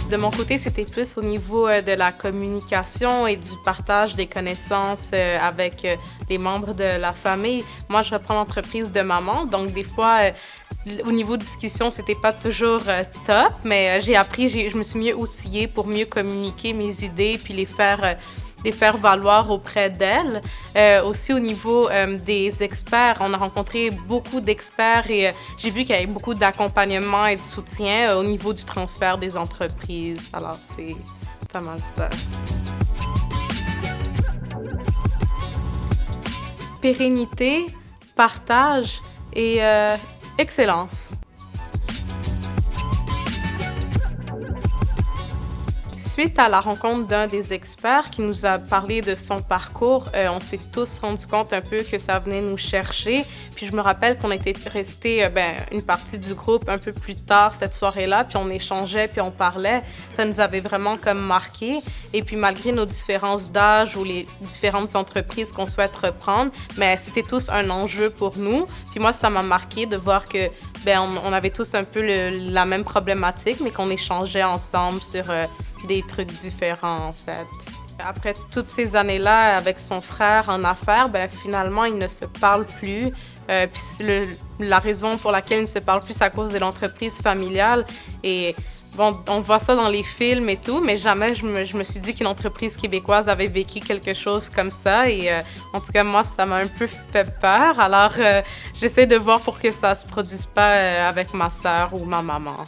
De mon côté, c'était plus au niveau de la communication et du partage des connaissances avec les membres de la famille. Moi, je reprends l'entreprise de maman, donc des fois, au niveau discussion, c'était pas toujours top, mais j'ai appris, je me suis mieux outillée pour mieux communiquer mes idées puis les faire valoir auprès d'elles. Aussi au niveau des experts, on a rencontré beaucoup d'experts et j'ai vu qu'il y avait beaucoup d'accompagnement et de soutien au niveau du transfert des entreprises. Alors, c'est pas mal ça. Pérennité, partage et excellence. Suite à la rencontre d'un des experts qui nous a parlé de son parcours, on s'est tous rendu compte un peu que ça venait nous chercher. Puis je me rappelle qu'on était restés une partie du groupe un peu plus tard cette soirée-là, puis on échangeait, puis on parlait. Ça nous avait vraiment comme marqué. Et puis malgré nos différences d'âge ou les différentes entreprises qu'on souhaite reprendre, mais c'était tous un enjeu pour nous. Puis moi, ça m'a marqué de voir que on avait tous un peu la même problématique, mais qu'on échangeait ensemble sur des trucs différents, en fait. Après toutes ces années-là, avec son frère en affaires, finalement, ils ne se parlent plus. Puis la raison pour laquelle ils ne se parlent plus, c'est à cause de l'entreprise familiale. Et bon, on voit ça dans les films et tout, mais jamais je me suis dit qu'une entreprise québécoise avait vécu quelque chose comme ça. Et en tout cas, moi, ça m'a un peu fait peur. Alors, j'essaie de voir pour que ça se produise pas avec ma sœur ou ma maman.